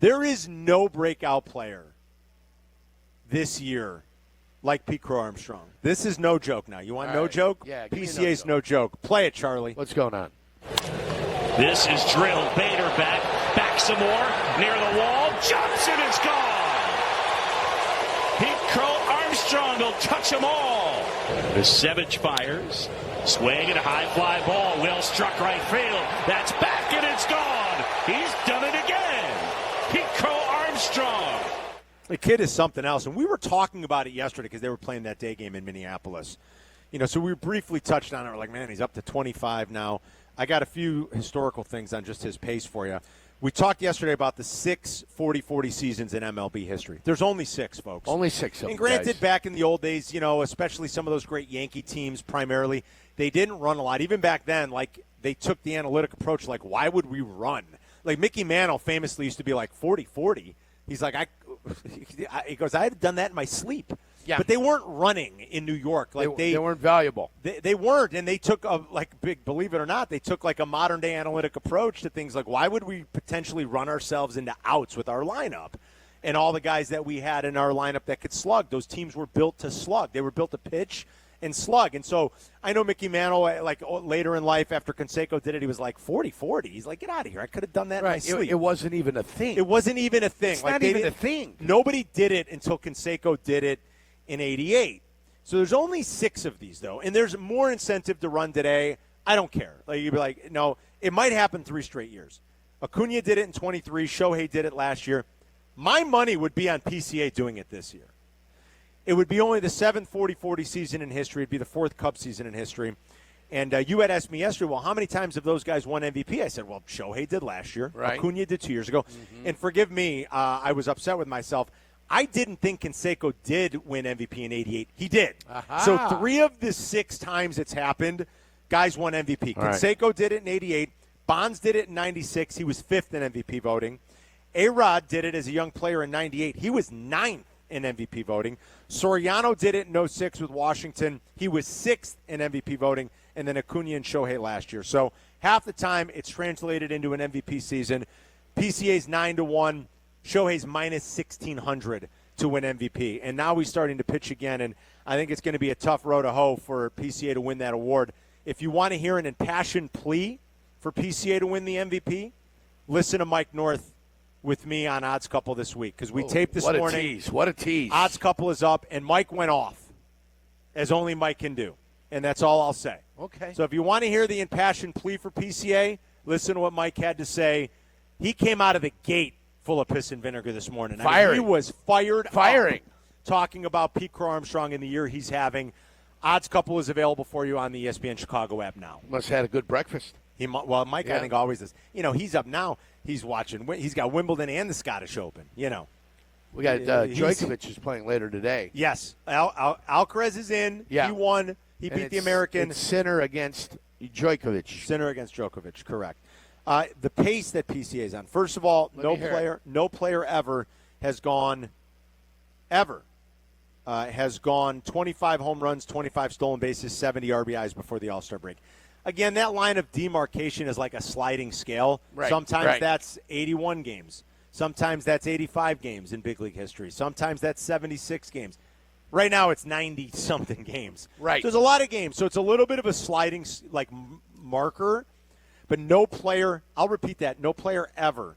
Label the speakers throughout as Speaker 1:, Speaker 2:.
Speaker 1: There is no breakout player this year like Pete Crow-Armstrong. This is no joke now. You want no joke?
Speaker 2: Yeah,
Speaker 1: PCA's no joke. Play it, Charlie.
Speaker 2: What's going on?
Speaker 3: This is drilled. Bader back some more. Near the wall. Jumps and it's gone. Pete Crow-Armstrong will touch them all. Savage fires. Swing and a high fly ball. Will struck right field. That's back and it's gone. He's done it again. Pete Crow-Armstrong.
Speaker 1: The kid is something else. And we were talking about it yesterday because they were playing that day game in Minneapolis. So we briefly touched on it. We're like, man, he's up to 25 now. I got a few historical things on just his pace for you. We talked yesterday about the 6 40-40 seasons in MLB history. There's only 6, folks.
Speaker 2: Only 6 of them.
Speaker 1: And granted,
Speaker 2: guys.
Speaker 1: back in the old days, especially some of those great Yankee teams primarily, they didn't run a lot. Even back then, they took the analytic approach, why would we run? Like Mickey Mantle famously used to be like 40-40. He's like, he goes, I had done that in my sleep.
Speaker 2: Yeah.
Speaker 1: But they weren't running in New York.
Speaker 2: They weren't valuable.
Speaker 1: They weren't, and they took believe it or not, they took a modern day analytic approach to things like why would we potentially run ourselves into outs with our lineup, and all the guys that we had in our lineup that could slug. Those teams were built to slug. They were built to pitch and slug. And so I know Mickey Mantle, later in life after Canseco did it, he was like 40-40. He's like, get out of here. I could have done that in my sleep.
Speaker 2: It wasn't even a thing.
Speaker 1: It wasn't even a thing.
Speaker 2: It's not even a thing.
Speaker 1: Nobody did it until Canseco did it in 88. So there's only 6 of these, though, and there's more incentive to run today. I don't care. You'd be like, no, it might happen 3 straight years. Acuna did it in 23. Shohei did it last year. My money would be on PCA doing it this year. It would be only the 7th 40-40 season in history. It would be the 4th Cubs season in history. And you had asked me yesterday, well, how many times have those guys won MVP? I said, well, Shohei did last year.
Speaker 2: Right.
Speaker 1: Acuna did 2 years ago. Mm-hmm. And forgive me, I was upset with myself. I didn't think Canseco did win MVP in 88. He did.
Speaker 2: Aha.
Speaker 1: So 3 of the 6 times it's happened, guys won MVP.
Speaker 2: All right.
Speaker 1: Canseco did it in 88. Bonds did it in 96. He was 5th in MVP voting. A-Rod did it as a young player in 98. He was 9th in MVP voting. Soriano did it in 06 with Washington. He was 6th in MVP voting. And then Acuna and Shohei last year. So half the time it's translated into an MVP season. PCA's 9-1. Shohei's minus 1,600 to win MVP. And now he's starting to pitch again, and I think it's going to be a tough road to hoe for PCA to win that award. If you want to hear an impassioned plea for PCA to win the MVP, listen to Mike North with me on Odds Couple this week, because we taped this morning.
Speaker 2: What a tease.
Speaker 1: Odds Couple is up, and Mike went off, as only Mike can do. And that's all I'll say.
Speaker 2: Okay.
Speaker 1: So if you want to hear the impassioned plea for PCA, listen to what Mike had to say. He came out of the gate full of piss and vinegar this morning.
Speaker 2: Firing.
Speaker 1: He was fired
Speaker 2: Firing.
Speaker 1: up talking about Pete Crow-Armstrong and the year he's having. Odds Couple is available for you on the ESPN Chicago app now.
Speaker 2: Must have had a good breakfast.
Speaker 1: Mike, yeah. I think always does. He's up now. He's watching. He's got Wimbledon and the Scottish Open.
Speaker 2: We got Djokovic is playing later today.
Speaker 1: Yes. Alcaraz is in.
Speaker 2: Yeah.
Speaker 1: He won. He beat the American.
Speaker 2: It's Sinner against Djokovic.
Speaker 1: Sinner against Djokovic, correct. The pace that PCA is on. First of all, no player ever has gone 25 home runs, 25 stolen bases, 70 RBIs before the All-Star break. Again, that line of demarcation is like a sliding scale.
Speaker 2: Right,
Speaker 1: Sometimes that's 81 games. Sometimes that's 85 games in big league history. Sometimes that's 76 games. Right now it's 90-something games.
Speaker 2: Right.
Speaker 1: So there's a lot of games. So it's a little bit of a sliding marker. But no player, I'll repeat that, no player ever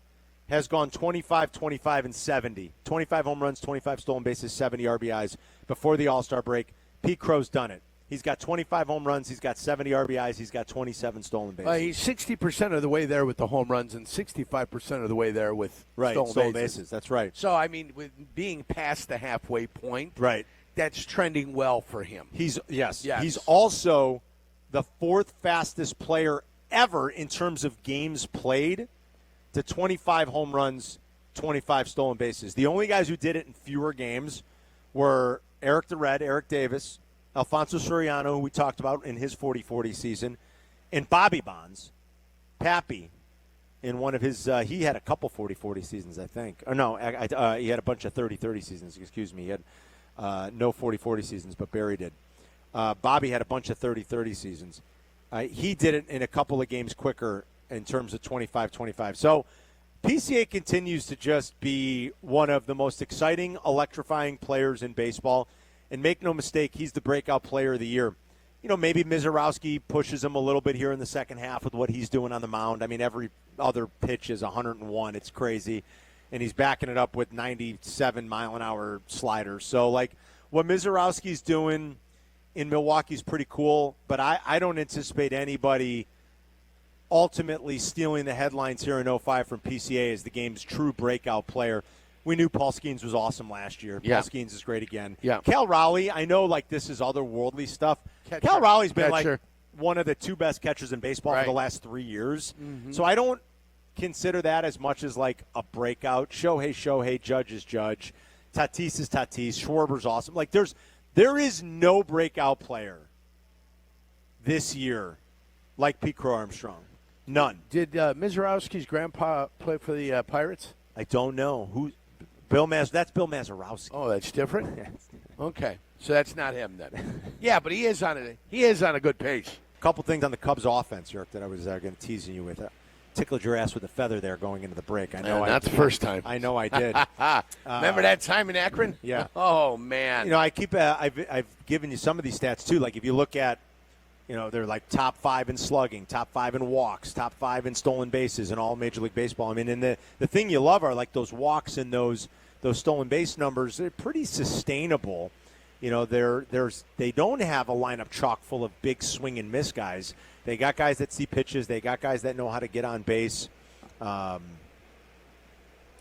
Speaker 1: has gone 25, 25, and 70. 25 home runs, 25 stolen bases, 70 RBIs before the All-Star break. Pete Crow's done it. He's got 25 home runs. He's got 70 RBIs. He's got 27 stolen bases.
Speaker 2: He's 60% of the way there with the home runs and 65% of the way there with stolen bases.
Speaker 1: That's right.
Speaker 2: So, with being past the halfway point,
Speaker 1: right,
Speaker 2: that's trending well for him.
Speaker 1: He's also the 4th fastest player ever in terms of games played to 25 home runs, 25 stolen bases. The only guys who did it in fewer games were Eric the Red, Eric Davis, Alfonso Soriano, who we talked about in his 40-40 season, and Bobby Bonds, Pappy, in one of his he had a couple 40-40 seasons, I think. Or no, he had a bunch of 30-30 seasons, excuse me. He had no 40-40 seasons, but Barry did. Bobby had a bunch of 30-30 seasons. He did it in a couple of games quicker in terms of 25-25. So PCA continues to just be one of the most exciting, electrifying players in baseball. And make no mistake, he's the breakout player of the year. Maybe Mizorowski pushes him a little bit here in the second half with what he's doing on the mound. I mean, every other pitch is 101. It's crazy. And he's backing it up with 97-mile-an-hour sliders. So, what Mizorowski's doing in Milwaukee is pretty cool. But I don't anticipate anybody ultimately stealing the headlines here in 05 from PCA as the game's true breakout player. We knew Paul Skeens was awesome last year.
Speaker 2: Yeah.
Speaker 1: Paul Skeens is great again.
Speaker 2: Yeah.
Speaker 1: Cal Raleigh, I know this is otherworldly stuff. Cal Raleigh's been one of the two best catchers in baseball for the last 3 years. Mm-hmm. So I don't consider that as much as a breakout. Shohei, Judge is Judge. Tatis is Tatis. Schwarber's awesome. There is no breakout player this year like Pete Crow-Armstrong. None.
Speaker 2: Did Mizorowski's grandpa play for the Pirates?
Speaker 1: I don't know. Who? That's Bill Mazeroski.
Speaker 2: Oh, that's different? Okay. So that's not him then. Yeah, but he is on a good pace.
Speaker 1: A couple things on the Cubs offense, Yerk, that I was going to tease you with. Tickled your ass with a feather there going into the break. I know.
Speaker 2: Not the first time.
Speaker 1: I know I did.
Speaker 2: Remember that time in Akron?
Speaker 1: Yeah.
Speaker 2: Oh man.
Speaker 1: I've given you some of these stats too. If you look at, they're top 5 in slugging, top 5 in walks, top 5 in stolen bases in all Major League Baseball. I mean, and the thing you love are those walks and those stolen base numbers. They're pretty sustainable. They don't have a lineup chock full of big swing and miss guys. They got guys that see pitches. They got guys that know how to get on base.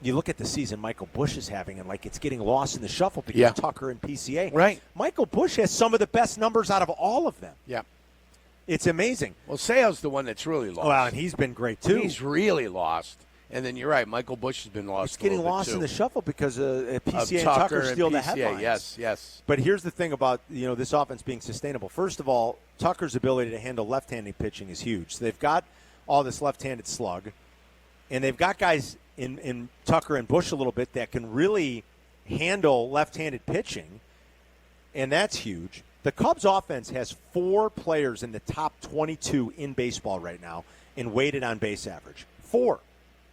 Speaker 1: You look at the season Michael Busch is having, and it's getting lost in the shuffle because of Tucker and PCA.
Speaker 2: Right.
Speaker 1: Michael Busch has some of the best numbers out of all of them.
Speaker 2: Yeah.
Speaker 1: It's amazing.
Speaker 2: Well, Seo's the one that's really lost.
Speaker 1: Well, and he's been great too.
Speaker 2: He's really lost. And then you're right, Michael Busch has been lost.
Speaker 1: It's getting lost in the shuffle because PCA and Tucker steal the headlines.
Speaker 2: Yes.
Speaker 1: But here's the thing about this offense being sustainable. First of all, Tucker's ability to handle left-handed pitching is huge. So they've got all this left-handed slug, and they've got guys in Tucker and Busch a little bit that can really handle left-handed pitching, and that's huge. The Cubs offense has 4 players in the top 22 in baseball right now in weighted on base average. 4.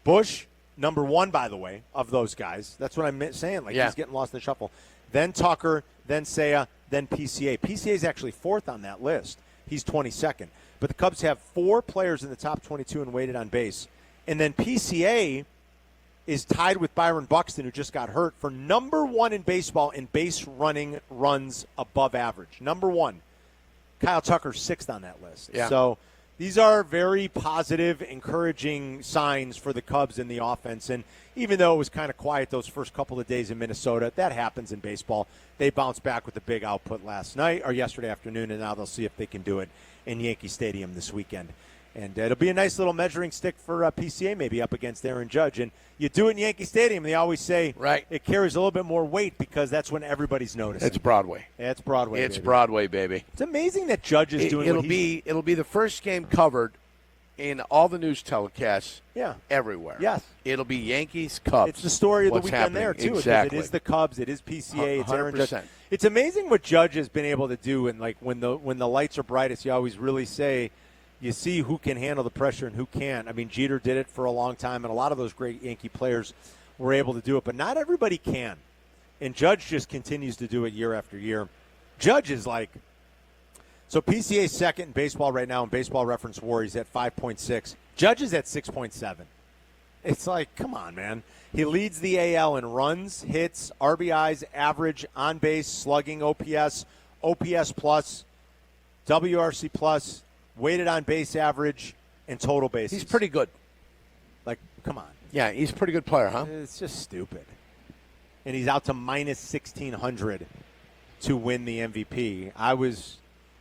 Speaker 1: Busch, number 1, by the way, of those guys. That's what I'm saying. He's getting lost in the shuffle. Then Tucker, then Seiya, then PCA. PCA is actually 4th on that list. He's 22nd. But the Cubs have 4 players in the top 22 and weighted on base. And then PCA is tied with Byron Buxton, who just got hurt, for number 1 in baseball in base running runs above average. Number 1. Kyle Tucker's 6th on that list.
Speaker 2: Yeah.
Speaker 1: So these are very positive, encouraging signs for the Cubs in the offense. And even though it was kind of quiet those first couple of days in Minnesota, that happens in baseball. They bounced back with a big output last night or yesterday afternoon, and now they'll see if they can do it in Yankee Stadium this weekend. And it'll be a nice little measuring stick for PCA maybe up against Aaron Judge. And you do it in Yankee Stadium, they always say it carries a little bit more weight because that's when everybody's noticing.
Speaker 2: It's Broadway.
Speaker 1: It's Broadway,
Speaker 2: It's
Speaker 1: baby.
Speaker 2: Broadway, baby.
Speaker 1: It's amazing that Judge is doing
Speaker 2: it'll be the first game covered in all the news telecasts everywhere.
Speaker 1: Yes.
Speaker 2: It'll be Yankees, Cubs.
Speaker 1: It's the story of the
Speaker 2: What's
Speaker 1: weekend
Speaker 2: happening.
Speaker 1: there, too.
Speaker 2: Exactly.
Speaker 1: It is the Cubs. It is PCA. It's Aaron Judge.
Speaker 2: 100%.
Speaker 1: It's amazing what Judge has been able to do. And, when the lights are brightest, you always really say you see who can handle the pressure and who can't. I mean, Jeter did it for a long time, and a lot of those great Yankee players were able to do it. But not everybody can. And Judge just continues to do it year after year. Judge is so PCA's second in baseball right now in Baseball Reference WAR. He's at 5.6. Judge is at 6.7. It's come on, man. He leads the AL in runs, hits, RBIs, average, on-base, slugging, OPS, OPS plus, WRC plus, weighted on-base average, and total bases.
Speaker 2: He's pretty good.
Speaker 1: Come on.
Speaker 2: Yeah, he's a pretty good player, huh?
Speaker 1: It's just stupid. And he's out to minus 1,600 to win the MVP.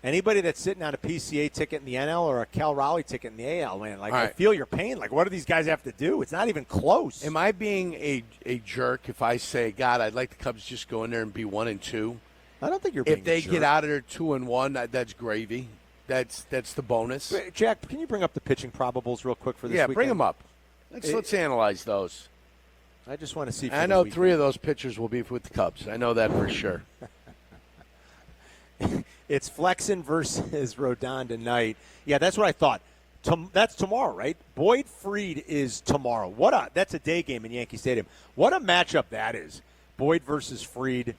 Speaker 1: Anybody that's sitting on a PCA ticket in the NL or a Cal Raleigh ticket in the AL, man, I feel your pain. What do these guys have to do? It's not even close.
Speaker 2: Am I being a jerk if I say, God, I'd like the Cubs just go in there and be 1-2?
Speaker 1: I don't think you're being
Speaker 2: If they
Speaker 1: a jerk.
Speaker 2: get out of there 2-1, that's gravy. That's the bonus.
Speaker 1: Jack, can you bring up the pitching probables real quick for this weekend?
Speaker 2: Yeah, bring them up. Let's analyze those.
Speaker 1: I just want to see.
Speaker 2: I know 3 of those pitchers will be with the Cubs. I know that for sure.
Speaker 1: It's Flexen versus Rodon tonight. Yeah, that's what I thought. That's tomorrow, right? Boyd Fried is tomorrow. That's a day game in Yankee Stadium. What a matchup that is. Boyd versus Fried,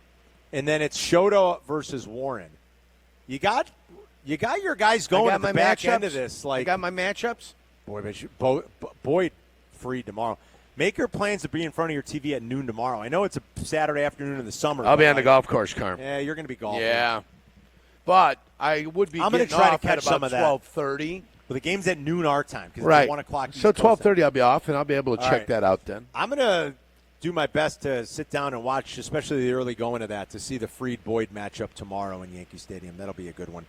Speaker 1: and then it's Shoto versus Warren. You got your guys going at the back end of this.
Speaker 2: I got my matchups.
Speaker 1: Boyd Fried tomorrow. Make your plans to be in front of your TV at noon tomorrow. I know it's a Saturday afternoon in the summer.
Speaker 2: I'll be on the golf course, Carm.
Speaker 1: Yeah, you're going to be golfing.
Speaker 2: Yeah. But I would be
Speaker 1: I'm
Speaker 2: going
Speaker 1: to try to catch
Speaker 2: at
Speaker 1: some
Speaker 2: about
Speaker 1: of that.
Speaker 2: 12:30.
Speaker 1: Well, the game's at noon our time because
Speaker 2: right.
Speaker 1: it's 1 o'clock.
Speaker 2: So 12:30 I'll be off, and I'll be able to check that out then.
Speaker 1: I'm going to do my best to sit down and watch, especially the early going of that, to see the Fried-Boyd matchup tomorrow in Yankee Stadium. That'll be a good one.